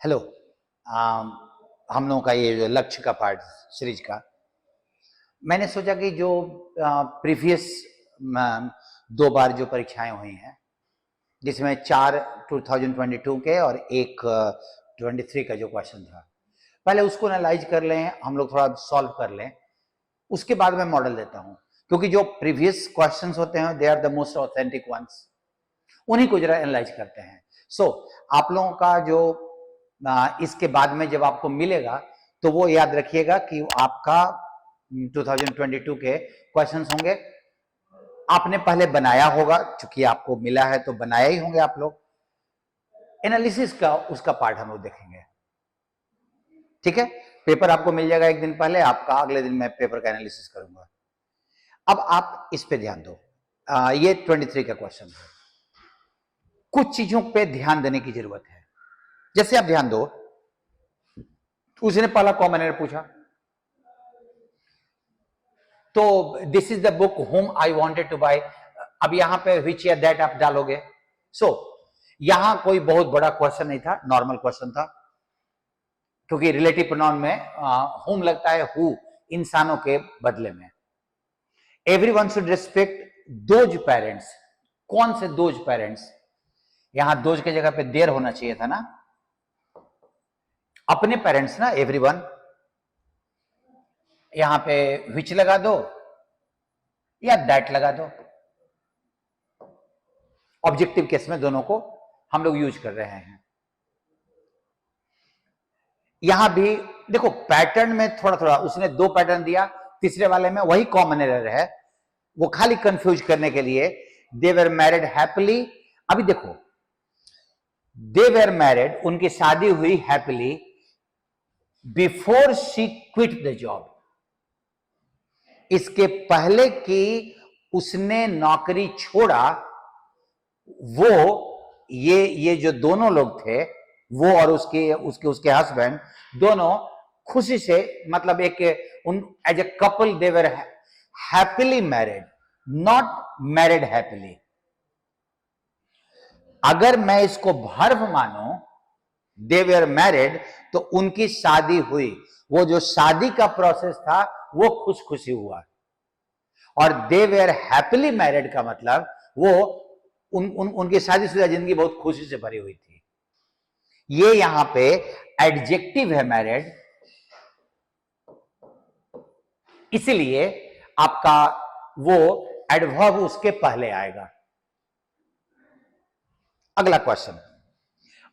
Hello. हम लोगों का ये जो लक्ष्य का पार्ट सीरीज का, मैंने सोचा कि जो प्रीवियस 2 बार जो परीक्षाएं हुई हैं, जिसमें 4 2022 के और एक 23 का जो क्वेश्चन था, पहले उसको एनालाइज कर लें, हम लोग थोड़ा सॉल्व कर लें, उसके बाद मैं मॉडल देता हूं। क्योंकि जो प्रीवियस क्वेश्चंस होते हैं they are the most authentic ones, उन्हीं को जरा एनालाइज करते हैं। आप लोगों का जो इसके बाद में जब आपको मिलेगा तो वो याद रखिएगा कि आपका 2022 के क्वेश्चंस होंगे, आपने पहले बनाया होगा, क्योंकि आपको मिला है तो बनाया ही होंगे आप लोग। एनालिसिस का उसका पार्ट हम लोग देखेंगे, ठीक है। पेपर आपको मिल जाएगा एक दिन पहले, आपका अगले दिन मैं पेपर का एनालिसिस करूंगा। अब आप इस पे ध्यान दो, ये 23 का क्वेश्चन है। कुछ चीजों पे ध्यान देने की जरूरत है। जैसे आप ध्यान दो, उसने पहला कॉमन एरर पूछा, तो this is the book whom I wanted to buy. अब यहां पे विच या दैट आप डालोगे। यहां कोई बहुत बड़ा क्वेश्चन नहीं था, नॉर्मल क्वेश्चन था, क्योंकि रिलेटिव प्रोनाउन में होम लगता है हु, इंसानों के बदले में। Everyone should respect those parents. कौन से दोज पेरेंट्स? यहां दोज की जगह पे देर होना चाहिए था ना, अपने पेरेंट्स ना, एवरीवन। यहां पे विच लगा दो या दैट लगा दो। ऑब्जेक्टिव केस में दोनों को हम लोग यूज कर रहे हैं। यहां भी देखो पैटर्न में थोड़ा थोड़ा उसने 2 पैटर्न दिया, तीसरे वाले में वही कॉमन एरर है, वो खाली कंफ्यूज करने के लिए। दे वर मैरिड हैप्पीली। अभी देखो, दे वर मैरिड, उनकी शादी हुई happily before she quit the job. इसके पहले कि उसने नौकरी छोड़ा, वो ये जो दोनों लोग थे, वो और उसके हस्बैंड, दोनों खुशी से, मतलब एक as a couple they were happily married, not married happily. अगर मैं इसको वर्ब मानूं, दे वर मैरिड, तो उनकी शादी हुई, वो जो शादी का प्रोसेस था वो खुश खुशी हुआ। और दे वर हैप्पीली मैरिड का मतलब वो उनकी शादीशुदा जिंदगी बहुत खुशी से भरी हुई थी। ये यहां पे एडजेक्टिव है मैरिड, इसलिए आपका वो एडवर्ब उसके पहले आएगा। अगला क्वेश्चन,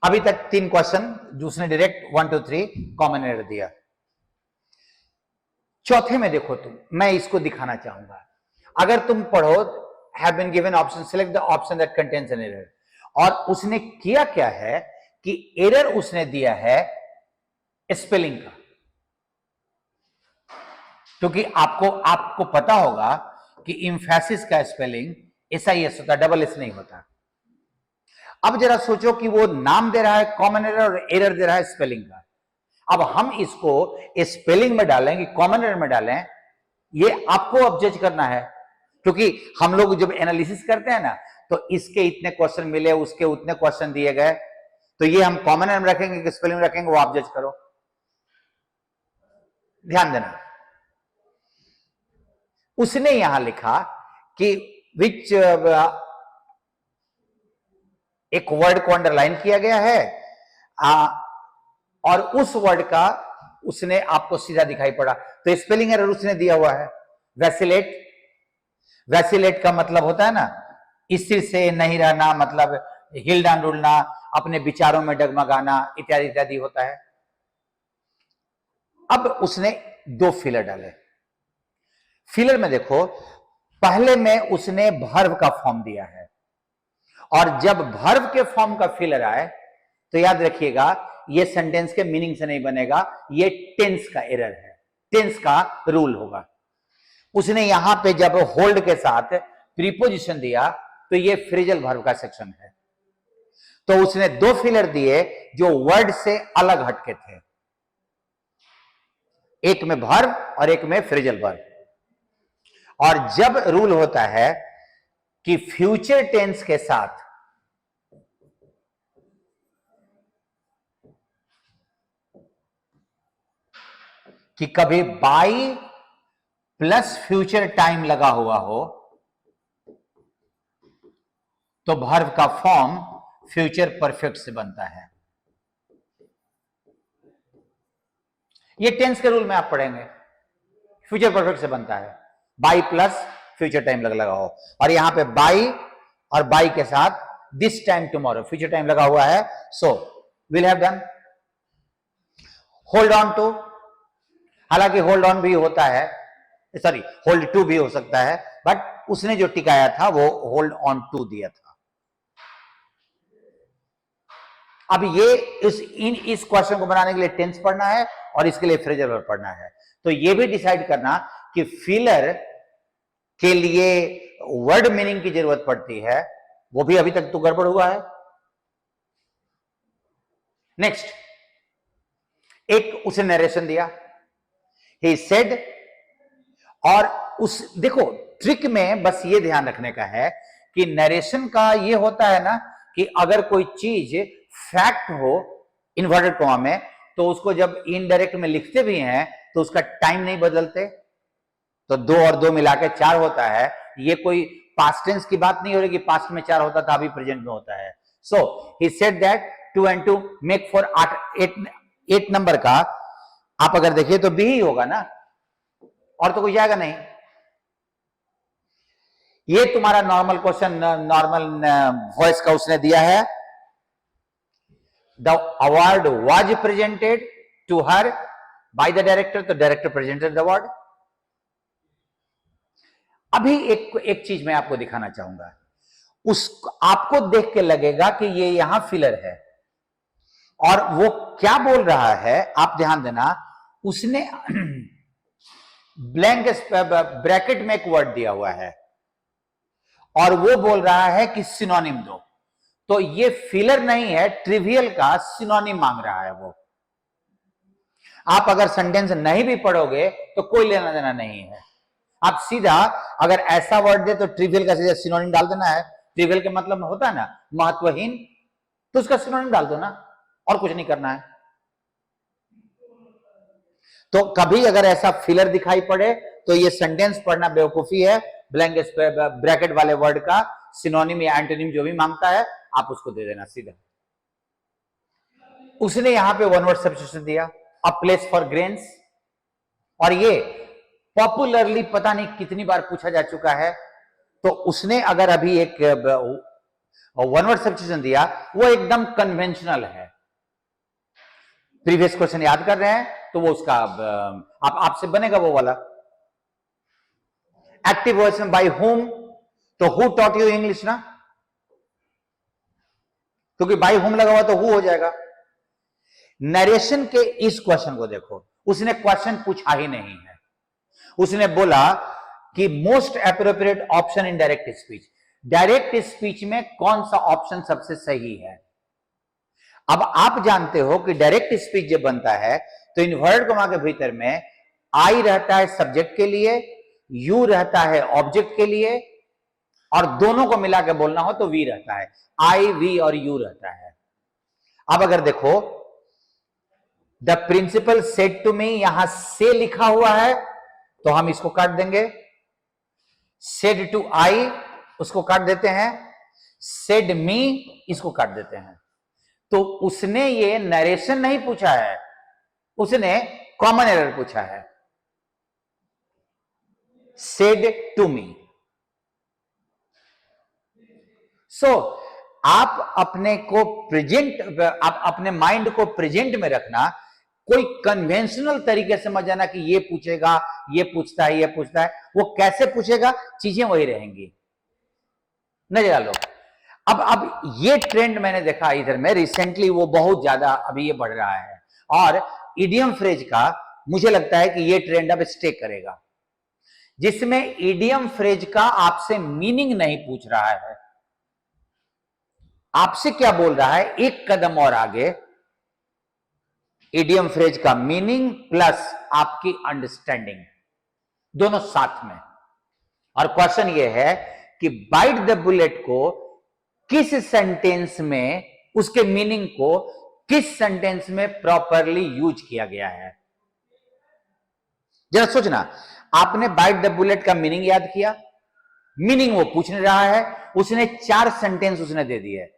अभी तक 3 क्वेश्चन दूसरे डायरेक्ट 1 2 3 कॉमन एरर दिया। चौथे में देखो तुम, मैं इसको दिखाना चाहूंगा। अगर तुम पढ़ो, have been given option, select the option that contains an error. और उसने किया क्या है कि एरर उसने दिया है स्पेलिंग का, क्योंकि आपको पता होगा कि इंफेसिस का स्पेलिंग SIS होता है, डबल एस नहीं होता। अब जरा सोचो कि वो नाम दे रहा है कॉमन एरर और एरर दे रहा है स्पेलिंग का। अब हम इसको स्पेलिंग में डालें कि कॉमन एरर में डालें, ये आपको अब जज करना है। क्योंकि हम लोग जब एनालिसिस करते हैं ना, तो इसके इतने क्वेश्चन मिले, उसके उतने क्वेश्चन दिए गए, तो ये हम कॉमन एरर में रखेंगे कि स्पेलिंग में रखेंगे, वो आप जज करो। ध्यान देना, उसने यहां लिखा कि विच, एक वर्ड को अंडरलाइन किया गया है, और उस वर्ड का उसने आपको सीधा दिखाई पड़ा, तो स्पेलिंग एरर उसने दिया हुआ है। वैसिलेट, वैसिलेट का मतलब होता है ना स्थिर से नहीं रहना, मतलब हिलना डुलना, अपने विचारों में डगमगाना, इत्यादि इत्यादि होता है। अब उसने 2 फिलर डाले। फिलर में देखो, पहले में उसने वर्ब का फॉर्म दिया है, और जब वर्ब के फॉर्म का फिलर आए तो याद रखिएगा ये सेंटेंस के मीनिंग से नहीं बनेगा, ये टेंस का एरर है, टेंस का रूल होगा। उसने यहां पे जब होल्ड के साथ प्रीपोजिशन दिया तो ये फ्रेजल वर्ब का सेक्शन है, तो उसने 2 फिलर दिए जो वर्ड से अलग हटके थे, एक में वर्ब और एक में फ्रेजल वर्ब। और जब रूल होता है कि फ्यूचर टेंस के साथ कि कभी बाई प्लस फ्यूचर टाइम लगा हुआ हो तो वर्ब का फॉर्म फ्यूचर परफेक्ट से बनता है। ये टेंस के रूल में आप पढ़ेंगे, फ्यूचर परफेक्ट से बनता है, बाई प्लस फ्यूचर टाइम लगा हो, और यहां पे बाई और बाई के साथ this time tomorrow future time लगा हुआ है, so will have done. Hold on to, हालांकि होल्ड ऑन भी होता है, सॉरी होल्ड टू भी हो सकता है, बट उसने जो टिकाया था वो होल्ड ऑन टू दिया था। अब ये इस क्वेश्चन को बनाने के लिए टेंस पढ़ना है और इसके लिए फ्रेजल वर्ब पढ़ना है। तो ये भी डिसाइड करना कि फिलर के लिए वर्ड मीनिंग की जरूरत पड़ती है, वो भी अभी तक तो गड़बड़ हुआ है। नेक्स्ट, एक उसे नरेशन दिया, ही सेड, और उस देखो ट्रिक में बस ये ध्यान रखने का है कि नरेशन का ये होता है ना कि अगर कोई चीज फैक्ट हो इन्वर्टेड कॉमा में, तो उसको जब इनडायरेक्ट में लिखते भी हैं तो उसका टाइम नहीं बदलते, तो 2 और 2 मिलाकर 4 होता है। ये कोई पास्ट टेंस की बात नहीं हो रही कि पास्ट में 4 होता था अभी प्रेजेंट में होता है। So he said that 2 and 2 make for 8 number का आप अगर देखिए तो बी ही होगा ना, और तो कोई जाएगा नहीं। ये तुम्हारा नॉर्मल क्वेश्चन, नॉर्मल वॉइस का उसने दिया है। The award was presented to her by the director, तो डायरेक्टर प्रेजेंटेड द अवार्ड। अभी एक चीज मैं आपको दिखाना चाहूंगा, आपको देख के लगेगा कि ये यहां फिलर है, और वो क्या बोल रहा है आप ध्यान देना। उसने ब्लैंक ब्रैकेट में एक वर्ड दिया हुआ है और वो बोल रहा है कि सिनोनिम दो, तो ये फिलर नहीं है, ट्रिवियल का सिनोनिम मांग रहा है वो। आप अगर सेंटेंस नहीं भी पढ़ोगे तो कोई लेना देना नहीं है, आप सीधा अगर ऐसा वर्ड दे तो ट्रिवियल का सीधा सिनोनिम डाल देना है। ट्रिवियल के मतलब होता है ना महत्वहीन, तो उसका सिनोनिम डाल दो ना, और कुछ नहीं करना है। तो कभी अगर ऐसा फिलर दिखाई पड़े तो ये सेंटेंस पढ़ना बेवकूफी है। ब्लैंक ब्रैकेट वाले वर्ड का सिनोनिम या एंटोनिम जो भी मांगता है आप उसको दे देना सीधा। उसने यहां पे वन वर्ड सब्स्टिट्यूशन दिया, अ प्लेस फॉर ग्रेन्स, और ये पॉपुलरली पता नहीं कितनी बार पूछा जा चुका है। तो उसने अगर अभी एक वन वर्ड सब्स्टिट्यूशन दिया, वो एकदम कन्वेंशनल है। प्रीवियस क्वेश्चन याद कर रहे हैं तो वो उसका आपसे बनेगा वो वाला। एक्टिव वॉइस में बाय हुम, तो हु टॉट यू इंग्लिश ना, क्योंकि बाय हुम लगा हुआ तो हु हो जाएगा। नरेशन के इस क्वेश्चन को देखो, उसने क्वेश्चन पूछा ही नहीं है, उसने बोला कि most appropriate option in direct speech, direct speech में कौन सा ऑप्शन सबसे सही है। अब आप जानते हो कि डायरेक्ट स्पीच जब बनता है तो इन्वर्टेड कॉमा के भीतर में आई रहता है सब्जेक्ट के लिए, यू रहता है ऑब्जेक्ट के लिए, और दोनों को मिला के बोलना हो तो वी रहता है, आई वी और यू रहता है। अब अगर देखो the principal said to me, यहां से लिखा हुआ है तो हम इसको काट देंगे। सेड टू आई उसको काट देते हैं, सेड मी इसको काट देते हैं। तो उसने ये नरेशन नहीं पूछा है, उसने कॉमन एरर पूछा है, सेड टू मी। सो आप अपने को प्रेजेंट, आप अपने माइंड को प्रेजेंट में रखना, कोई कन्वेंशनल तरीके से मत जाना कि ये पूछेगा, ये पूछता है, ये पूछता है, वो कैसे पूछेगा, चीजें वही रहेंगी। नजर डालो। अब ये ट्रेंड मैंने देखा इधर में रिसेंटली, वो बहुत ज्यादा अभी ये बढ़ रहा है, और इडियम फ्रेज का मुझे लगता है कि ये ट्रेंड अब स्टे करेगा, जिसमें इडियम फ्रेज का आपसे मीनिंग नहीं पूछ रहा है, आपसे क्या बोल रहा है, एक कदम और आगे इडियम फ्रेज का मीनिंग प्लस आपकी अंडरस्टैंडिंग दोनों साथ में। और क्वेश्चन ये है कि बाइट द बुलेट को किस सेंटेंस में, उसके मीनिंग को किस सेंटेंस में प्रॉपरली यूज किया गया है। जरा सोचना, आपने बाइट द बुलेट का मीनिंग याद किया, मीनिंग वो पूछ नहीं रहा है, उसने 4 सेंटेंस उसने दे दिए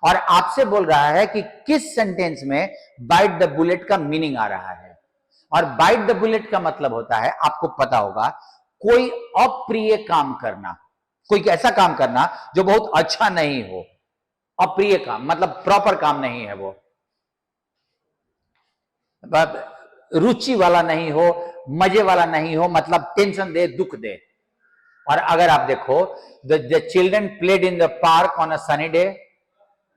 और आपसे बोल रहा है कि किस सेंटेंस में बाइट द बुलेट का मीनिंग आ रहा है। और बाइट द बुलेट का मतलब होता है, आपको पता होगा, कोई अप्रिय काम करना, कोई ऐसा काम करना जो बहुत अच्छा नहीं हो। अप्रिय काम मतलब प्रॉपर काम नहीं है, वो रुचि वाला नहीं हो, मजे वाला नहीं हो, मतलब टेंशन दे, दुख दे। और अगर आप देखो, the children played in the park on a sunny day,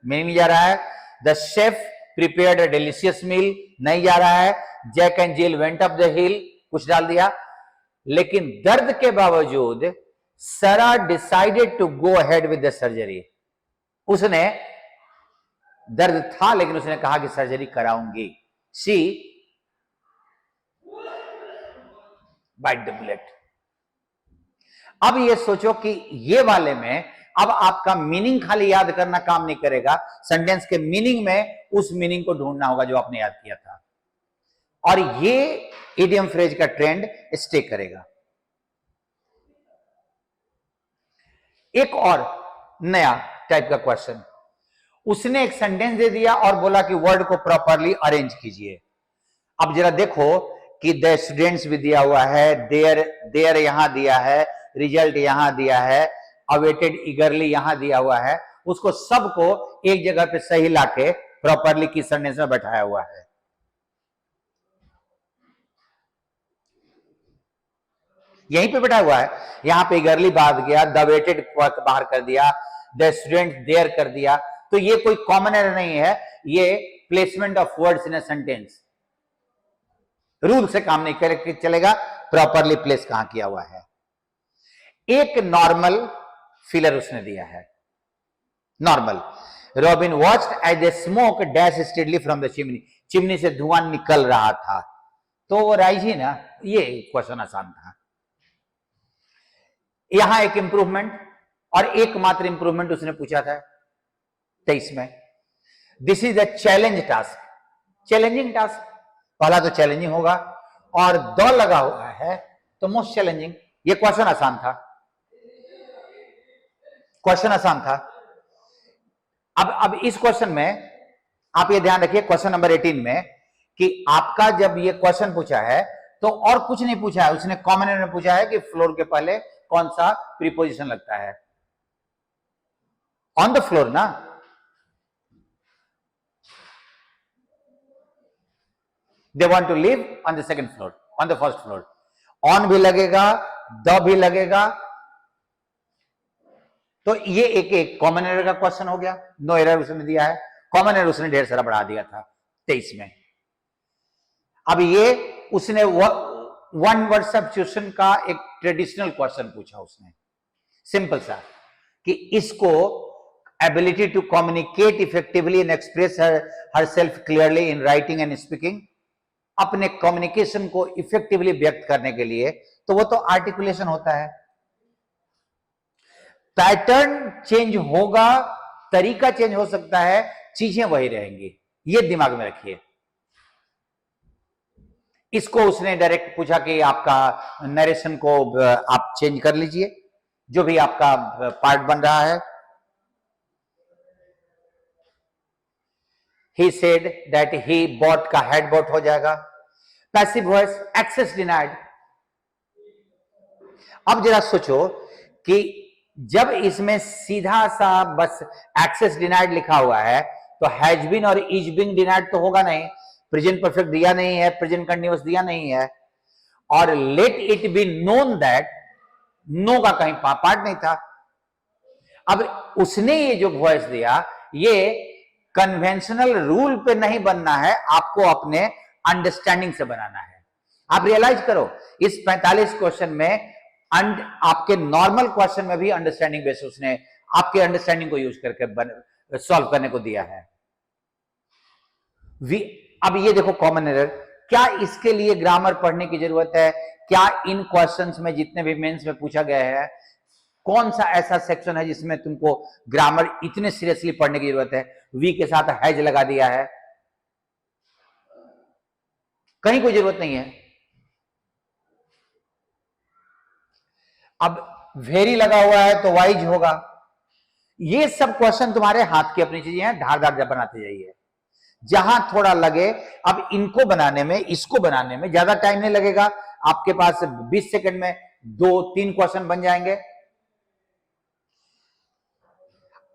नहीं जा रहा है। The chef prepared a delicious meal, नहीं जा रहा है। Jack and Jill went up the hill, कुछ डाल दिया। लेकिन दर्द के बावजूद Sarah decided to go ahead with the surgery, उसने दर्द था लेकिन उसने कहा कि सर्जरी कराऊंगी। She bite the bullet. अब ये सोचो कि ये वाले में अब आपका मीनिंग खाली याद करना काम नहीं करेगा, सेंटेंस के मीनिंग में उस मीनिंग को ढूंढना होगा जो आपने याद किया था, और ये इडियम फ्रेज का ट्रेंड स्टे करेगा। एक और नया टाइप का क्वेश्चन, उसने एक सेंटेंस दे दिया और बोला कि वर्ड को प्रॉपरली अरेंज कीजिए। अब जरा देखो कि द स्टूडेंट्स भी दिया हुआ है, देयर यहां दिया है, रिजल्ट यहां दिया है, अवेटेड ईगरली यहां दिया हुआ है, उसको सबको एक जगह पे सही लाके प्रॉपरली किस सेंटेंस में बैठाया हुआ है। यहीं पे बैठा हुआ है, यहां पे ईगरली बाहर गया, द वेटेड बाहर कर दिया, द स्टूडेंट देयर कर दिया। तो ये कोई कॉमन एरर नहीं है, ये placement of words in a sentence, rule से काम नहीं चलेगा, प्रॉपरली प्लेस कहां किया हुआ है। एक नॉर्मल फिलर उसने दिया है, normal. Robin watched as a smoke dash steadily from the chimney, chimney से धुआं निकल रहा था, तो वो राइज ही ना, ये क्वेश्चन आसान था। यहां एक इंप्रूवमेंट, और एकमात्र इंप्रूवमेंट उसने पूछा था 23 में। This is a challenge task, challenging task, पहला तो चैलेंजिंग होगा और द लगा हुआ है तो मोस्ट चैलेंजिंग। ये क्वेश्चन आसान था, क्वेश्चन आसान था। अब इस क्वेश्चन में आप ये ध्यान रखिए, क्वेश्चन नंबर 18 में, कि आपका जब ये क्वेश्चन पूछा है तो और कुछ नहीं पूछा है, उसने कॉमन एरर में पूछा है कि फ्लोर के पहले कौन सा प्रीपोजिशन लगता है। ऑन द फ्लोर ना, they want to live on the second floor, on the first floor. On भी लगेगा, द भी लगेगा, तो ये एक कॉमन एरर का क्वेश्चन हो गया। नो एरर उसने दिया है, कॉमन एरर उसने ढेर सारा बढ़ा दिया था 23 में। अब ये उसने वन वर्ड सब्स्टिट्यूशन का एक ट्रेडिशनल क्वेश्चन पूछा उसने, सिंपल सा, कि इसको ability to communicate effectively and express herself clearly in writing and speaking, अपने कम्युनिकेशन को इफेक्टिवली व्यक्त करने के लिए, तो वो तो आर्टिकुलेशन होता है। पैटर्न चेंज होगा, तरीका चेंज हो सकता है, चीजें वही रहेंगी, ये दिमाग में रखिए। इसको उसने डायरेक्ट पूछा कि आपका नरेशन को आप चेंज कर लीजिए, जो भी आपका पार्ट बन रहा है। He said that he bought का head bought हो जाएगा। Passive voice, access denied. अब जरा सोचो कि जब इसमें सीधा सा बस एक्सेस डिनाइड लिखा हुआ है तो हैज बीन और इज बीन डिनाइड तो होगा नहीं, प्रेजेंट परफेक्ट दिया नहीं है, प्रेजेंट कंटिन्यूअस दिया नहीं है, और let it be known that, no का कहीं पार्ट नहीं था। अब उसने ये जो वॉइस दिया, ये कन्वेंशनल रूल पे नहीं बनना है, आपको अपने अंडरस्टैंडिंग से बनाना है। आप रियलाइज करो, इस 45 क्वेश्चन में आपके नॉर्मल क्वेश्चन में भी अंडरस्टैंडिंग बेस उसने आपके अंडरस्टैंडिंग को यूज करके सॉल्व करने को दिया है। अब ये देखो कॉमन एरर, क्या इसके लिए ग्रामर पढ़ने की जरूरत है? क्या इन क्वेश्चंस में जितने भी मेंस में पूछा गया है, कौन सा ऐसा सेक्शन है जिसमें तुमको ग्रामर इतने सीरियसली पढ़ने की जरूरत है? वी के साथ हैज लगा दिया है, कहीं कोई जरूरत नहीं है। अब वेरी लगा हुआ है तो वाइज होगा। ये सब क्वेश्चन तुम्हारे हाथ की अपनी चीजें हैं, धारदार जब बनाते जाइए, जहां थोड़ा लगे। अब इनको बनाने में, इसको बनाने में ज्यादा टाइम नहीं लगेगा, आपके पास 20 सेकंड में 2-3 क्वेश्चन बन जाएंगे।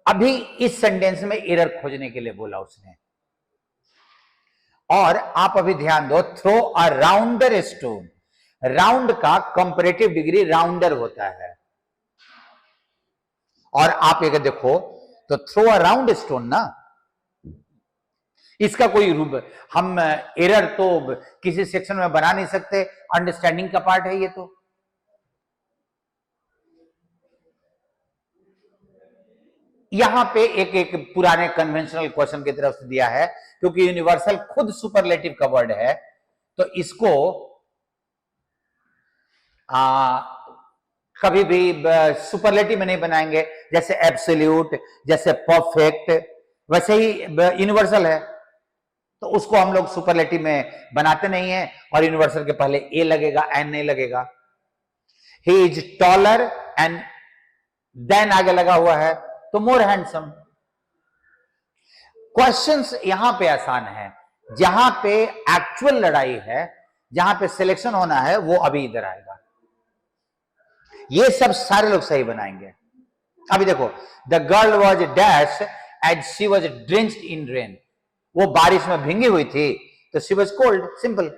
अभी इस सेंटेंस में एरर खोजने के लिए बोला उसने, और आप अभी ध्यान दो, थ्रो अ राउंडर स्टोन। राउंड का कंपैरेटिव डिग्री राउंडर होता है, और आप अगर देखो तो थ्रो अ राउंड स्टोन ना, इसका कोई रूप, हम एरर तो किसी सेक्शन में बना नहीं सकते, अंडरस्टैंडिंग का पार्ट है ये। तो यहां पे एक पुराने कन्वेंशनल क्वेश्चन की तरफ से दिया है, क्योंकि यूनिवर्सल खुद सुपरलेटिव का वर्ड है, तो इसको कभी भी सुपरलेटिव में नहीं बनाएंगे। जैसे एब्सोल्यूट, जैसे परफेक्ट, वैसे ही यूनिवर्सल है, तो उसको हम लोग सुपरलेटिव में बनाते नहीं है, और यूनिवर्सल के पहले ए लगेगा, एन नहीं लगेगा। He is taller and then आगे लगा हुआ है तो मोर हैंडसम। क्वेश्चंस यहां पे आसान है, जहां पे एक्चुअल लड़ाई है, जहां पे सिलेक्शन होना है, वो अभी इधर आएगा। ये सब सारे लोग सही बनाएंगे। अभी देखो, the girl was dash and she was drenched in rain. वो बारिश में भींगी हुई थी तो she was cold, simple.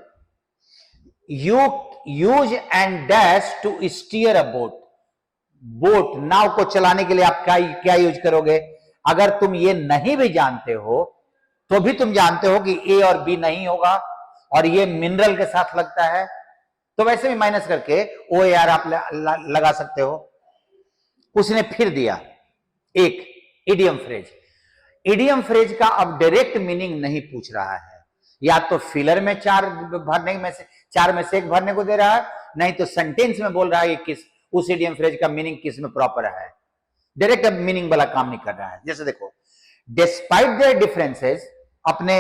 You use and dash to steer a boat. Boat, नाव को चलाने के लिए आप क्या यूज करोगे? अगर तुम ये नहीं भी जानते हो तो भी तुम जानते हो कि ए और बी नहीं होगा, और ये मिनरल के साथ लगता है, तो वैसे भी माइनस करके ओ ए आर आप लगा सकते हो। उसने फिर दिया एक इडियम फ्रेज। इडियम फ्रेज का अब डायरेक्ट मीनिंग नहीं पूछ रहा है, या तो फिलर में चार में से एक भरने को दे रहा है, नहीं तो सेंटेंस में बोल रहा है कि किस उस इडियम फ्रेज का मीनिंग किस में प्रॉपर है। डायरेक्ट अब मीनिंग वाला काम नहीं कर रहा है। जैसे देखो, डिस्पाइट देयर डिफरेंसेस, अपने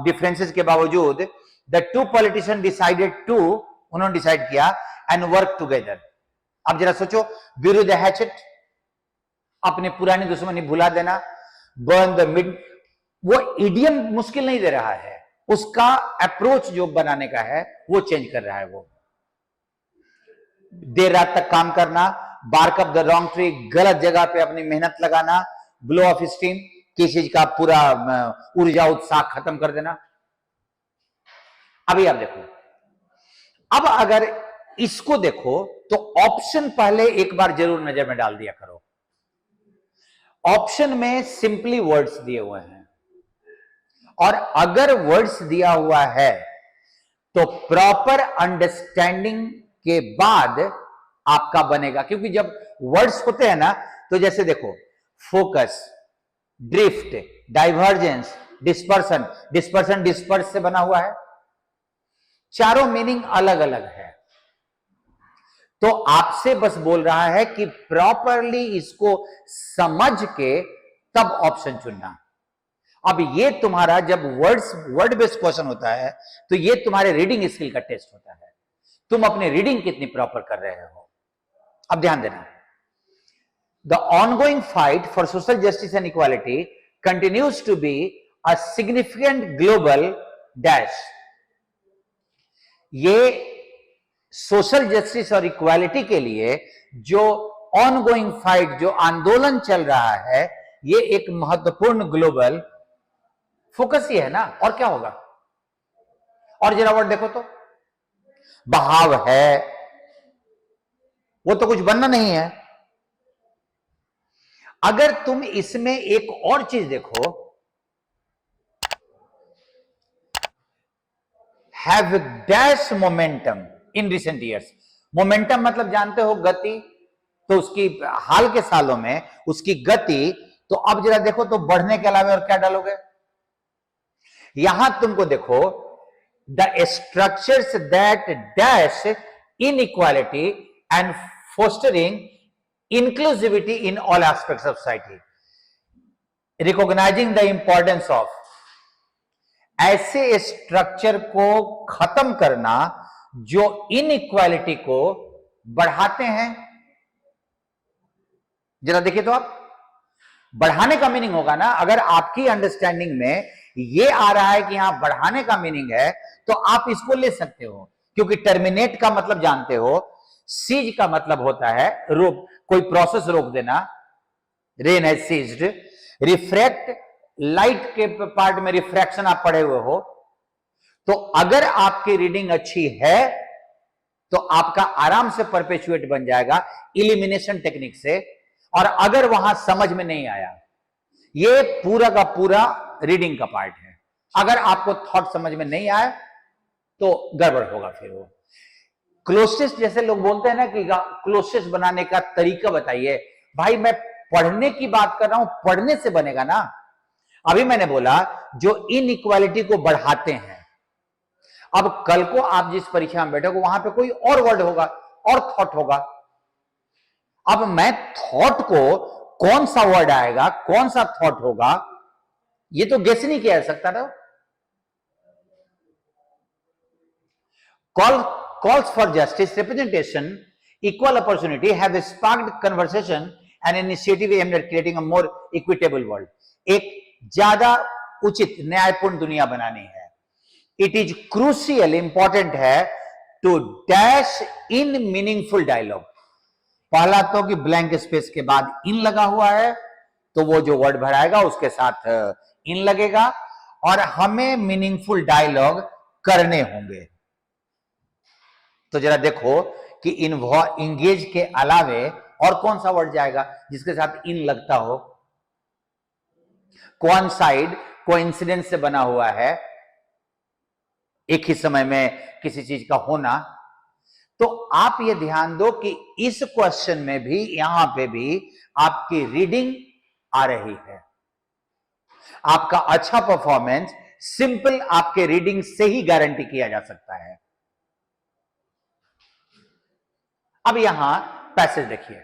डिफरेंसेस के बावजूद, the two politician decided to, उन्होंने डिसाइड किया, एंड वर्क टुगेदर। अब जरा सोचो, विरुद्ध हैचेट, अपने पुरानी दुश्मनी भुला देना, बर्न द मिड। वो इडियम मुश्किल नहीं दे रहा है, उसका अप्रोच जो बनाने का है वो चेंज कर रहा है। वो देर रात तक काम करना, bark up the wrong tree, गलत जगह पे अपनी मेहनत लगाना, ब्लो ऑफ स्टीम, किसी चीज का पूरा ऊर्जा उत्साह खत्म कर देना। अभी आप देखो, अब अगर इसको देखो तो ऑप्शन पहले एक बार जरूर नजर में डाल दिया करो। ऑप्शन में सिंपली वर्ड्स दिए हुए हैं, और अगर वर्ड्स दिया हुआ है तो प्रॉपर अंडरस्टैंडिंग के बाद आपका बनेगा। क्योंकि जब वर्ड्स होते हैं ना, तो जैसे देखो, focus, drift, divergence, dispersion. Dispersion disperse से बना हुआ है, चारों मीनिंग अलग अलग है। तो आपसे बस बोल रहा है कि प्रॉपरली इसको समझ के तब ऑप्शन चुनना। अब ये तुम्हारा जब वर्ड बेस्ड क्वेश्चन होता है तो ये तुम्हारे रीडिंग स्किल का टेस्ट होता है, तुम अपनी रीडिंग कितनी प्रॉपर कर रहे हो। अब ध्यान देना, the ongoing fight for social justice and equality continues to be a significant global dash. ये सोशल जस्टिस और इक्वालिटी के लिए जो ऑनगोइंग फाइट, जो आंदोलन चल रहा है, ये एक महत्वपूर्ण ग्लोबल फोकस ही है ना, और क्या होगा। और जरा वर्ड देखो तो, बहाव है, वो तो कुछ बनना नहीं है। अगर तुम इसमें एक और चीज देखो, have dash momentum in recent years. Momentum मतलब जानते हो गति, तो उसकी हाल के सालों में उसकी गति। तो अब जरा देखो तो बढ़ने के अलावा और क्या डालोगे। यहां तुमको देखो, the structures that dash inequality and fostering inclusivity in all aspects of society, recognising the importance of. ऐसे स्ट्रक्चर को खत्म करना जो इनइक्वालिटी को बढ़ाते हैं जरा देखिए तो आप, बढ़ाने का मीनिंग होगा ना, अगर आपकी अंडरस्टैंडिंग में ये आ रहा है कि यहां बढ़ाने का मीनिंग है तो आप इसको ले सकते हो, क्योंकि टर्मिनेट का मतलब जानते हो, सीज का मतलब होता है रोक, कोई प्रोसेस रोक देना, rain has ceased. Refract, light के पार्ट में रिफ्रैक्शन आप पढ़े हुए हो, तो अगर आपकी रीडिंग अच्छी है तो आपका आराम से परपेचुएट बन जाएगा इलिमिनेशन टेक्निक से। और अगर वहां समझ में नहीं आया, ये पूरा का पूरा रीडिंग का पार्ट है, अगर आपको थॉट समझ में नहीं आए तो गड़बड़ होगा। फिर वो क्लोसिस, जैसे लोग बोलते हैं ना कि क्लोसिस बनाने का तरीका बताइए, भाई मैं पढ़ने की बात कर रहा हूं, पढ़ने से बनेगा ना। अभी मैंने बोला जो इनइक्वालिटी को बढ़ाते हैं, अब कल को आप जिस परीक्षा में बैठोगे वहां पे कोई और वर्ड होगा और थॉट होगा, अब मैं थॉट को कौन सा वर्ड आएगा, कौन सा थॉट होगा, ये तो गेस नहीं किया जा सकता ना। Calls for justice, representation, equal opportunity have sparked conversation and initiative aimed at creating a more equitable world. एक ज्यादा उचित न्यायपूर्ण दुनिया बनानी है। इट इज क्रूशियल, इंपॉर्टेंट है to dash in meaningful dialogue. पहला तो कि ब्लैंक स्पेस के बाद इन लगा हुआ है, तो वो जो वर्ड भराएगा उसके साथ इन लगेगा, और हमें मीनिंगफुल डायलॉग करने होंगे। तो जरा देखो कि इंगेज के अलावे और कौन सा वर्ड जाएगा जिसके साथ इन लगता हो। कोइंसाइड, कोइंसिडेंस से बना हुआ है, एक ही समय में किसी चीज का होना। तो आप ये ध्यान दो कि इस क्वेश्चन में भी, यहां पे भी आपकी रीडिंग आ रही है। आपका अच्छा परफॉर्मेंस सिंपल आपके रीडिंग से ही गारंटी किया जा सकता है। अब यहां पैसेज देखिए,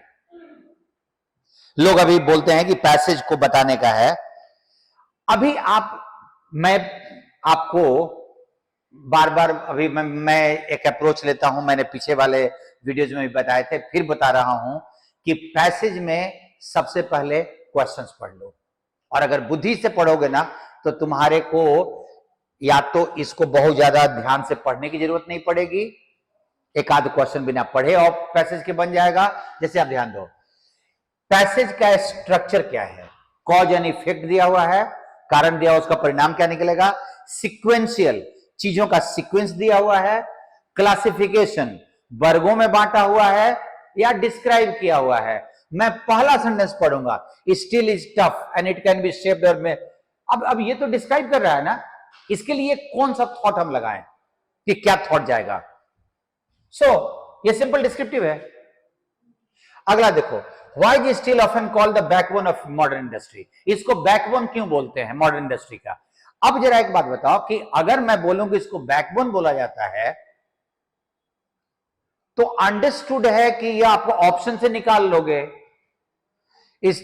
लोग अभी बोलते हैं कि पैसेज को बताने का है। अभी मैं आपको बार बार अभी मैं एक अप्रोच लेता हूं, मैंने पीछे वाले वीडियोज में भी बताए थे, फिर बता रहा हूं कि पैसेज में सबसे पहले क्वेश्चंस पढ़ लो, और अगर बुद्धि से पढ़ोगे ना तो तुम्हारे को या तो इसको बहुत ज्यादा ध्यान से पढ़ने की जरूरत नहीं पड़ेगी, एक आध क्वेश्चन बिना पढ़े और पैसेज के बन जाएगा। जैसे आप ध्यान दो, पैसेज का स्ट्रक्चर क्या है, कॉज एंड इफेक्ट दिया हुआ है, कारण दिया हुआ, उसका परिणाम क्या निकलेगा, सिक्वेंशियल, चीजों का सीक्वेंस दिया हुआ है, क्लासिफिकेशन, वर्गों में बांटा हुआ है या डिस्क्राइब किया हुआ है। मैं पहला सेंटेंस पढ़ूंगा, steel is tough and it can be shaped में, अब ये तो डिस्क्राइब कर रहा है ना, इसके लिए कौन सा थॉट हम लगाएं कि क्या थॉट जाएगा। ये सिंपल डिस्क्रिप्टिव है। अगला देखो, why is steel often called the backbone of modern industry, इसको बैकबोन क्यों बोलते हैं मॉडर्न इंडस्ट्री का। अब जरा एक बात बताओ कि अगर मैं बोलूं कि इसको बैकबोन बोला जाता है, तो अंडरस्टूड है कि ये आपको ऑप्शन से निकाल लोगे, इस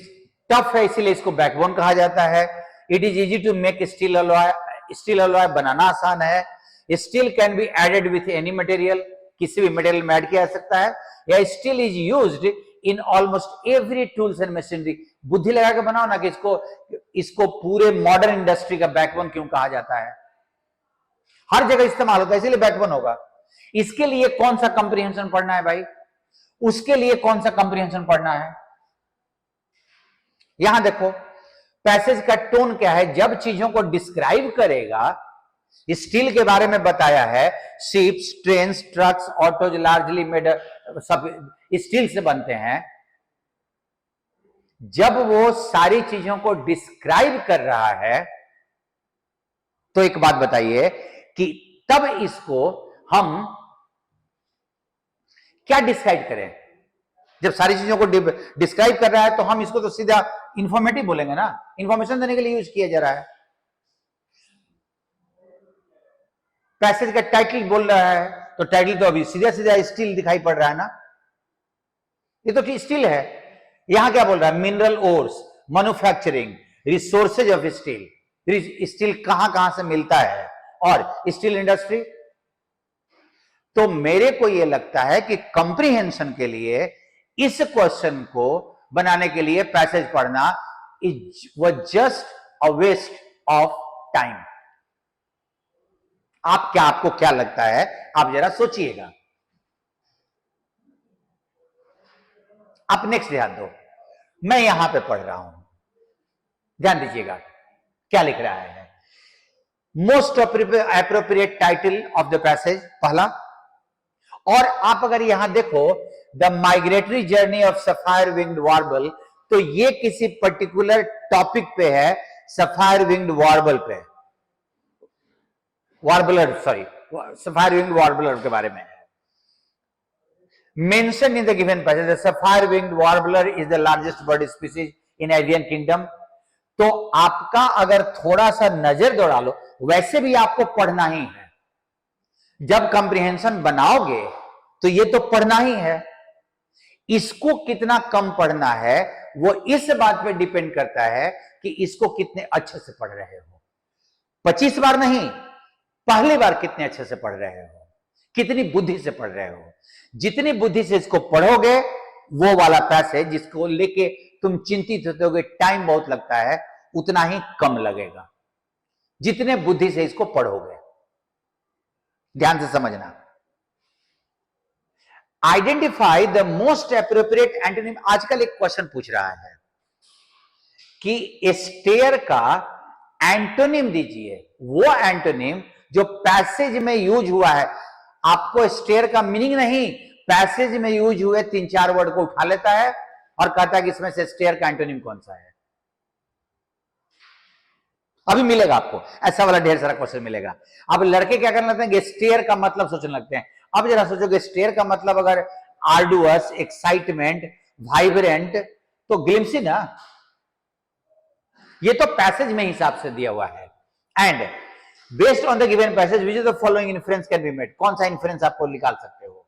टफ है इसीलिए इसको बैकबोन कहा जाता है। It is easy to make steel alloy, steel alloy बनाना आसान है। Steel can be added with any material, किसी भी मटेरियल में ऐड किया जा सकता है। या steel is used in almost every tools and machinery, बुद्धि लगा के बनाओ ना कि इसको पूरे मॉडर्न इंडस्ट्री का बैकबोन क्यों कहा जाता है, हर जगह इस्तेमाल होता है इसीलिए बैकबोन होगा। इसके लिए कौन सा कंप्रीहेंशन पढ़ना है भाई, उसके लिए कौन सा कंप्रीहेंशन पढ़ना है। यहां देखो पैसेज का टोन क्या है, जब चीजों को डिस्क्राइब करेगा, स्टील के बारे में बताया है, ships, trains, trucks, autos largely made सब स्टील से बनते हैं। जब वो सारी चीजों को डिस्क्राइब कर रहा है तो एक बात बताइए कि तब इसको हम क्या डिस्क्राइब करें। जब सारी चीजों को डिस्क्राइब कर रहा है तो हम इसको तो सीधा इंफॉर्मेटिव बोलेंगे ना, इंफॉर्मेशन देने के लिए यूज किया जा रहा है। पैसेज का टाइटल बोल रहा है तो टाइटल तो अभी सीधा सीधा स्टील दिखाई पड़ रहा है ना, ये तो स्टील है। यहां क्या बोल रहा है, mineral ores, manufacturing, resources of steel, steel कहां कहां से मिलता है, और स्टील इंडस्ट्री। तो मेरे को यह लगता है कि कंप्रीहेंशन के लिए इस क्वेश्चन को बनाने के लिए पैसेज पढ़ना is was just a waste of time. आपको क्या लगता है, आप जरा सोचिएगा। आप नेक्स्ट ध्यान दो, मैं यहां पे पढ़ रहा हूं, ध्यान दीजिएगा क्या लिख रहा है। Most appropriate title of the passage पहला, और आप अगर यहां देखो the migratory journey of sapphire winged verbal, तो ये किसी पर्टिकुलर टॉपिक पे है, सफायर विंग्ड वार्बल पे, warbler sorry sapphire winged warbler के बारे में है। Mentioned in the given passage, the sapphire-winged warbler is the largest bird species in Avian kingdom. तो आपका अगर थोड़ा सा नजर दौड़ा लो, वैसे भी आपको पढ़ना ही है। जब कंप्रिहेंशन बनाओगे तो ये तो पढ़ना ही है। इसको कितना कम पढ़ना है वो इस बात पे डिपेंड करता है कि इसको कितने अच्छे से पढ़ रहे हो। 25 बार नहीं, पहली बार कितने अच्छे से पढ़ रहे हो, कितनी बुद्धि से पढ़ रहे हो। जितनी बुद्धि से इसको पढ़ोगे, वो वाला पैसेज जिसको लेके तुम चिंतित होते होगे, टाइम बहुत लगता है, उतना ही कम लगेगा जितने बुद्धि से इसको पढ़ोगे। ध्यान से समझना। Identify the most appropriate antonym. आजकल एक क्वेश्चन पूछ रहा है कि स्टेयर का एंटोनिम दीजिए, वो एंटोनिम जो पैसेज में यूज हुआ है। आपको स्टेयर का मीनिंग नहीं, पैसेज में यूज हुए 3-4 वर्ड को उठा लेता है और कहता है कि इसमें से स्टेयर का एंटोनिम कौन सा है। अभी मिलेगा आपको ऐसा वाला ढेर सारा क्वेश्चन मिलेगा। अब लड़के क्या करने लगते हैं, स्टेयर का मतलब सोचने लगते हैं। अब जरा सोचोगे स्टेयर का मतलब अगर आर्डुअस, एक्साइटमेंट, वाइब्रेंट, तो ग्लिम्सी ना, ये तो पैसेज में हिसाब से दिया हुआ है। And based on the given passage which is the following inference can be made, कौन सा इन्फ्रेंस आपको निकाल सकते हो।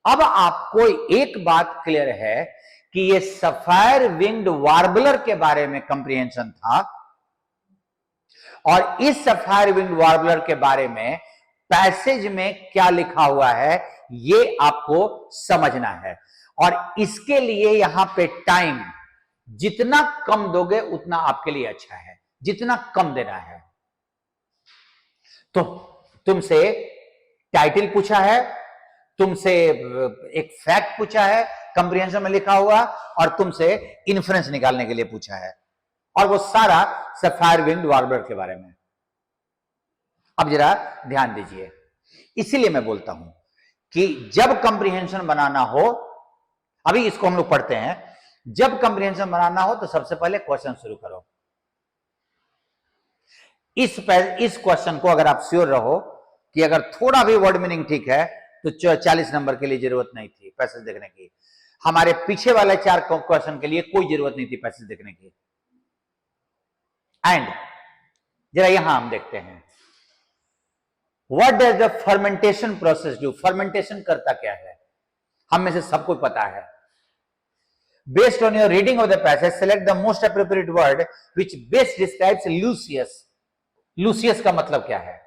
अब आपको एक बात क्लियर है कि ये सफायर विंग्ड वार्बलर के बारे में कंप्रिहेंशन था, और इस सफायर विंग्ड वार्बलर के बारे में पैसेज में क्या लिखा हुआ है ये आपको समझना है। और इसके लिए यहां पे टाइम जितना कम दोगे उतना आपके लिए अच्छा है, जितना कम देना है। तो तुमसे टाइटल पूछा है, तुमसे एक फैक्ट पूछा है कंप्रिहेंशन में लिखा हुआ, और तुमसे इन्फ्रेंस निकालने के लिए पूछा है, और वो सारा सफायर विंग्ड वार्बलर के बारे में। अब जरा ध्यान दीजिए, इसीलिए मैं बोलता हूं कि जब कंप्रिहेंशन बनाना हो, अभी इसको हम लोग पढ़ते हैं, जब कंप्रिहेंशन बनाना हो तो सबसे पहले क्वेश्चन शुरू करो। इस क्वेश्चन को अगर आप श्योर रहो कि अगर थोड़ा भी वर्ड मीनिंग ठीक है तो 40 नंबर के लिए जरूरत नहीं थी पैसेज देखने की। हमारे पीछे वाले 4 क्वेश्चन के लिए कोई जरूरत नहीं थी पैसेज देखने की। एंड जरा यहां हम देखते हैं, what does the fermentation process do. Fermentation करता क्या है, हम में से सबको पता है। Based on your reading of the passage select the most appropriate word which best describes Lucius. Lucius का मतलब क्या है,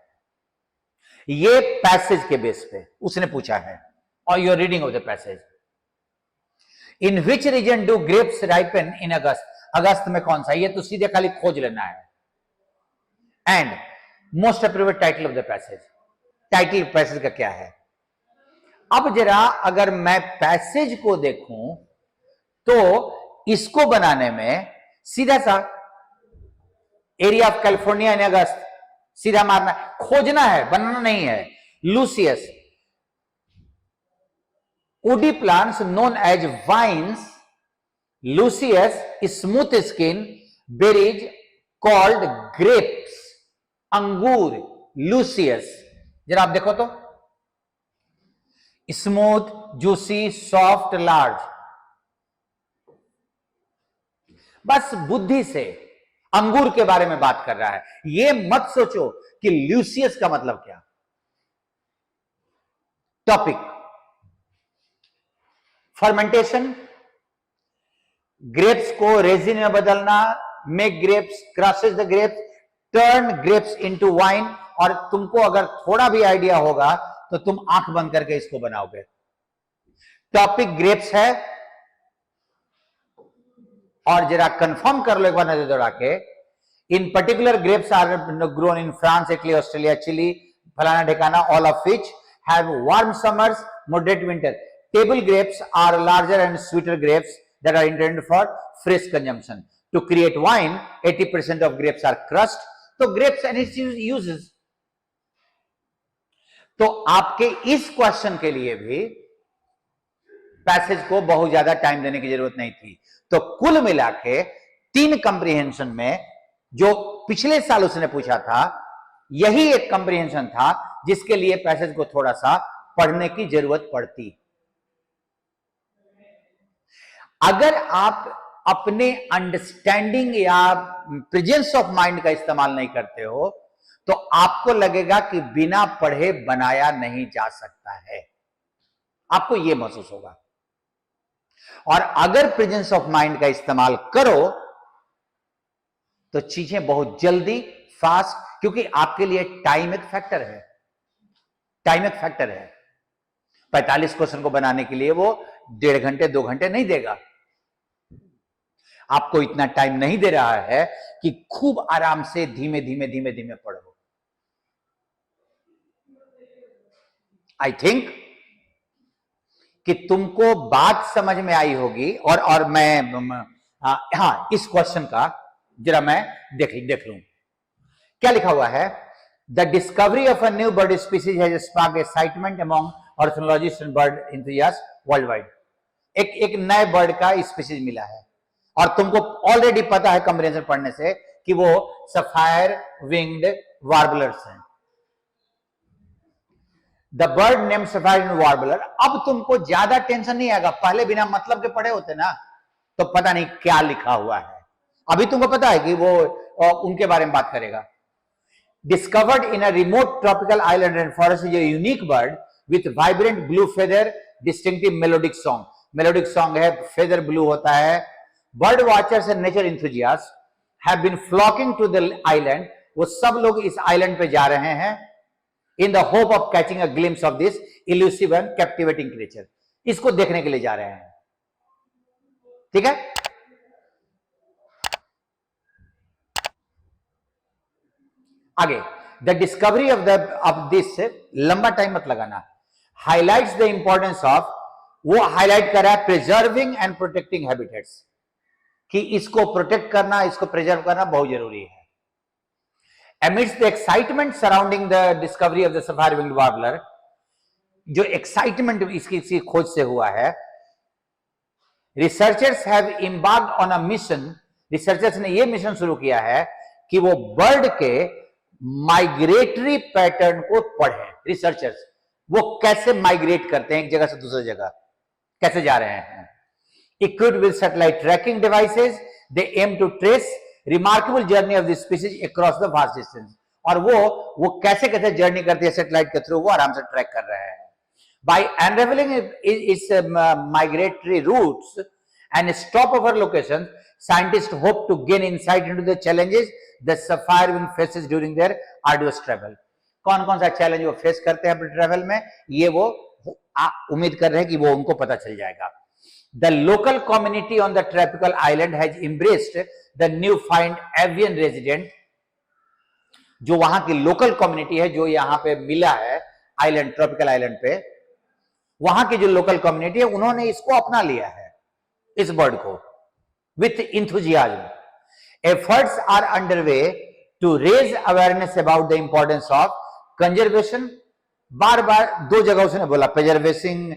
ये पैसेज के बेस पे उसने पूछा है, और your reading of the passage. In which region do grapes ripen in August. अगस्त में कौन सा, ये तो सीधे खाली खोज लेना है। And most appropriate title of the passage, title passage का क्या है। अब जरा अगर मैं पैसेज को देखूं तो इसको बनाने में सीधा सा एरिया ऑफ कैलिफोर्निया इन अगस्त सीधा मारना, खोजना है, बनाना नहीं है। Lucius, woody plants known as vines, lucius, smooth skin berries called grapes, अंगूर लूसियस। जरा आप देखो तो, स्मूथ, जूसी, सॉफ्ट, लार्ज। बस बुद्धि से अंगूर के बारे में बात कर रहा है। ये मत सोचो कि ल्यूसियस का मतलब क्या। टॉपिक फर्मेंटेशन, ग्रेप्स को रेजिन में बदलना, make grapes, crushes the grapes, turn grapes into wine. और तुमको अगर थोड़ा भी आइडिया होगा तो तुम आंख बंद करके इसको बनाओगे। टॉपिक ग्रेप्स है, और जरा कंफर्म कर लो एक बार नजर दौड़ा के, in particular grapes are grown in France, Italy, Australia, Chile, फलाना ठिकाना, all of which have warm summers, moderate winter. Table grapes are larger and sweeter grapes that are intended for fresh consumption. To create wine, 80% of grapes are crushed. तो grapes and its uses. तो आपके इस question के लिए भी passage को बहुत ज्यादा टाइम देने की जरूरत नहीं थी. तो कुल मिला के 3 कंप्रीहेंशन में जो पिछले साल उसने पूछा था, यही एक कंप्रीहेंशन था जिसके लिए पैसेज को थोड़ा सा पढ़ने की जरूरत पड़ती. अगर आप अपने अंडरस्टैंडिंग या प्रेजेंस ऑफ माइंड का इस्तेमाल नहीं करते हो तो आपको लगेगा कि बिना पढ़े बनाया नहीं जा सकता है. आपको यह महसूस होगा. और अगर प्रेजेंस ऑफ माइंड का इस्तेमाल करो तो चीजें बहुत जल्दी, फास्ट, क्योंकि आपके लिए टाइम एक फैक्टर है. टाइम एक फैक्टर है. 45 क्वेश्चन को बनाने के लिए वो 1.5 घंटे 2 घंटे नहीं देगा. आपको इतना टाइम नहीं दे रहा है कि खूब आराम से धीमे धीमे धीमे धीमे पढ़ो. आई थिंक कि तुमको बात समझ में आई होगी. और मैं हाँ, इस क्वेश्चन का जरा मैं देख लूं क्या लिखा हुआ है. The discovery of a new bird species has sparked excitement among ornithologists and bird enthusiasts worldwide. एक नए बर्ड का स्पीसीज मिला है और तुमको ऑलरेडी पता है कंप्रीहेंशन पढ़ने से कि वो सफायर विंग्ड वार्बलर्स हैं. The bird name sapphire winged warbler. अब तुमको ज्यादा टेंशन नहीं आएगा. पहले बिना मतलब के पढ़े होते ना तो पता नहीं क्या लिखा हुआ है. अभी तुमको पता है कि वो उनके बारे में बात करेगा. Discovered in a remote tropical island and forest is a unique bird with vibrant blue feather, distinctive melodic song. Melodic song है, फेदर ब्लू होता है. Bird watchers and nature enthusiast have been flocking to the island. वो सब लोग इस island पे जा रहे हैं in the hope of catching a glimpse of this elusive and captivating creature. इसको देखने के लिए जा रहे हैं. ठीक है. आगे, द डिस्कवरी ऑफ दिस, लंबा टाइम मत लगाना, हाईलाइट्स द इंपॉर्टेंस ऑफ, वो हाईलाइट कर रहा है प्रिजर्विंग एंड प्रोटेक्टिंग हैबिटेट्स, कि इसको प्रोटेक्ट करना, इसको प्रिजर्व करना बहुत जरूरी है. Amidst the excitement surrounding the discovery of the sapphire winged warbler, जो एक्साइटमेंट इसकी खोज से हुआ है, researchers have embarked on a mission. Researchers ने यह मिशन शुरू किया है कि वो बर्ड के माइग्रेटरी पैटर्न को पढ़े. रिसर्चर्स वो कैसे माइग्रेट करते हैं एक जगह से दूसरी जगह, कैसे जा रहे हैं. Equipped with satellite tracking devices, they aim to trace remarkable journey of this species across the vast distance. और वो कैसे कैसे जर्नी करती है सैटेलाइट के थ्रू, वो आराम से ट्रैक कर रहे हैं. By unraveling its migratory routes and stopover locations, scientists hope to gain insight into the challenges the sapphire wing faces during their arduous travel. कौन कौन सा चैलेंज वो फेस करते हैं अपने ट्रेवल में, ये वो उम्मीद कर रहे हैं कि वो उनको पता चल जाएगा. The local community on the tropical island has embraced the new find avian resident. जो वहां की लोकल कम्युनिटी है, जो यहां पे मिला है आइलैंड, ट्रॉपिकल आइलैंड पे, वहां की जो लोकल कम्युनिटी है उन्होंने इसको अपना लिया है, इस बर्ड को, with enthusiasm. Efforts are underway to raise awareness about the importance of conservation. बार बार 2 जगह उसने बोला preservation,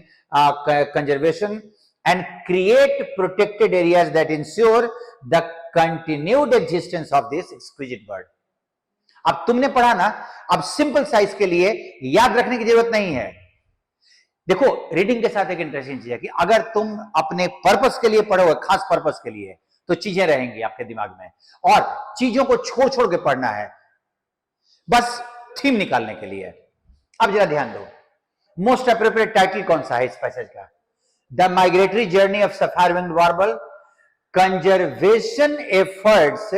conservation, and create protected areas that ensure the continued existence of this exquisite bird. अब तुमने पढ़ा ना, अब सिंपल साइज के लिए याद रखने की जरूरत नहीं है. देखो, रीडिंग के साथ एक इंटरेस्टिंग चीज है कि अगर तुम अपने पर्पस के लिए पढ़ो, खास पर्पस के लिए, तो चीजें रहेंगी आपके दिमाग में, और चीजों को छोड़ छोड़ के पढ़ना है बस थीम निकालने के लिए. अब जरा ध्यान दो, मोस्ट अप्रोप्रिएट टाइटल कौन सा है इस पैसेज का? The migratory journey of sapphire winged warble, conservation efforts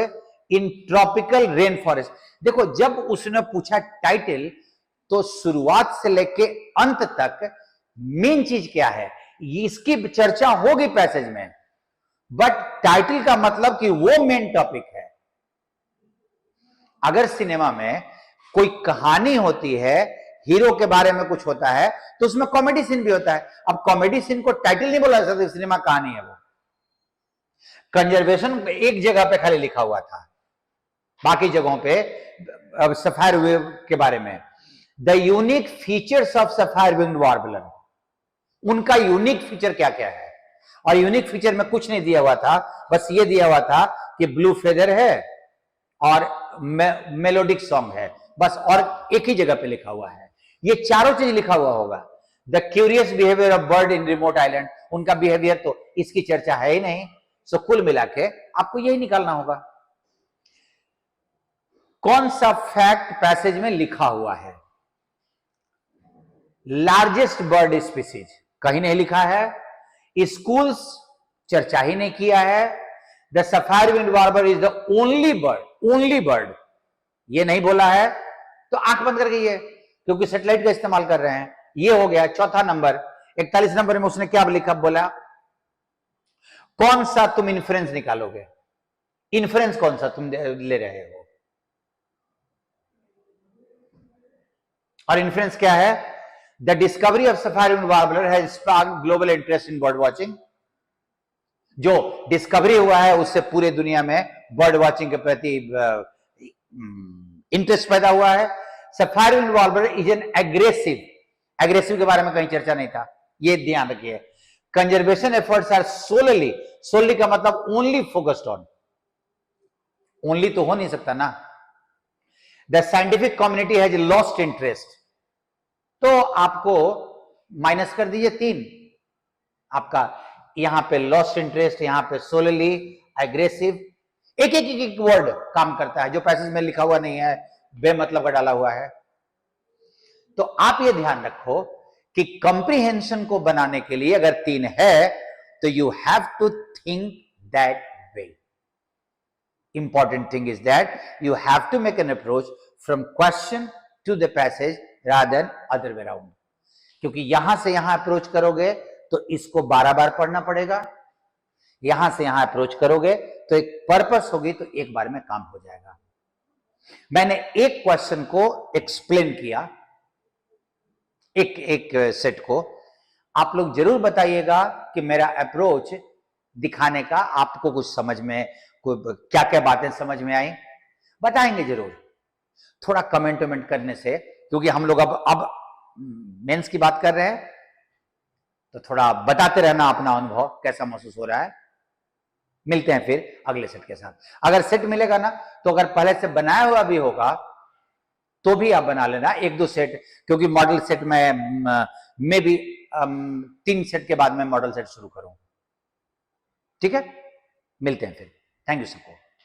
in tropical rainforest. देखो, जब उसने पूछा टाइटल तो शुरुआत से लेके अंत तक मेन चीज क्या है, इसकी चर्चा होगी पैसेज में. बट टाइटल का मतलब कि वो मेन टॉपिक है। अगर सिनेमा में कोई कहानी होती है, हीरो के बारे में कुछ होता है, तो उसमें कॉमेडी सीन भी होता है। अब कॉमेडी सीन को टाइटल नहीं बोला जा सकता, सिनेमा कहानी है वो। कंजर्वेशन एक जगह पे खाली लिखा हुआ था, बाकी जगहों पे सफायर वेव के बारे में, the unique features of sapphire winged warbler, उनका यूनिक फीचर क्या क्या है। और यूनिक फीचर में कुछ नहीं दिया हुआ था, बस ये दिया हुआ था कि ब्लू फेदर है और मेलोडिक सॉन्ग है, बस। और एक ही जगह पे लिखा हुआ है, ये चारों चीज लिखा हुआ होगा। The curious behaviour of bird in remote island, उनका बिहेवियर तो इसकी चर्चा है ही नहीं। सो कुल मिला के आपको यही निकालना होगा, कौन सा फैक्ट पैसेज में लिखा हुआ है। लार्जेस्ट बर्ड स्पीसीज कहीं नहीं लिखा है, स्कूल्स चर्चा ही नहीं किया है। The sapphire wind warbler is the only bird, ये नहीं बोला है, तो आंख बंद कर गई है, क्योंकि सैटेलाइट का इस्तेमाल कर रहे हैं। ये हो गया चौथा नंबर। 41 नंबर में उसने क्या लिखा, बोला कौन सा तुम इन्फ्रेंस निकालोगे, इन्फ्रेंस कौन सा तुम ले रहे हो। और इन्फ्रेंस क्या है, the discovery of sapphire wind warbler has sparked global interest in bird watching. जो डिस्कवरी हुआ है उससे पूरे दुनिया में बर्ड वॉचिंग के प्रति इंटरेस्ट पैदा हुआ है। Sapphire wind warbler is an aggressive के बारे में कहीं चर्चा नहीं था, ये ध्यान रखिए। कंजर्वेशन एफर्ट्स आर सोलली का मतलब ओनली फोकस्ड ऑन, ओनली तो हो नहीं सकता ना। The scientific community has lost interest, तो आपको माइनस कर दीजिए 3, आपका यहां पे लॉस्ट इंटरेस्ट, यहां पे सोलली, एग्रेसिव, एक वर्ड काम करता है जो पैसेज में लिखा हुआ नहीं है, बेमतलब का डाला हुआ है। तो आप ये ध्यान रखो कि कंप्रीहेंशन को बनाने के लिए अगर 3 है तो you have to think that way. Important thing is that you have to make an approach from question to the passage rather than other way around, क्योंकि यहां से यहां अप्रोच करोगे तो इसको 12 बार पढ़ना पड़ेगा, यहां से यहां अप्रोच करोगे तो एक पर्पस होगी, तो एक बार में काम हो जाएगा। मैंने एक क्वेश्चन को एक्सप्लेन किया, एक सेट को। आप लोग जरूर बताइएगा कि मेरा अप्रोच दिखाने का आपको कुछ समझ में, क्या क्या बातें समझ में आई, बताएंगे जरूर। थोड़ा कमेंट करने से, क्योंकि हम लोग अब मेंस की बात कर रहे हैं, तो थोड़ा बताते रहना अपना अनुभव कैसा महसूस हो रहा है। मिलते हैं फिर अगले सेट के साथ। अगर सेट मिलेगा ना, तो अगर पहले से बनाया हुआ भी होगा तो भी आप बना लेना 1-2 सेट, क्योंकि मॉडल सेट में भी 3 सेट के बाद मैं मॉडल सेट शुरू करूं। ठीक है, मिलते हैं फिर। थैंक यू सबको।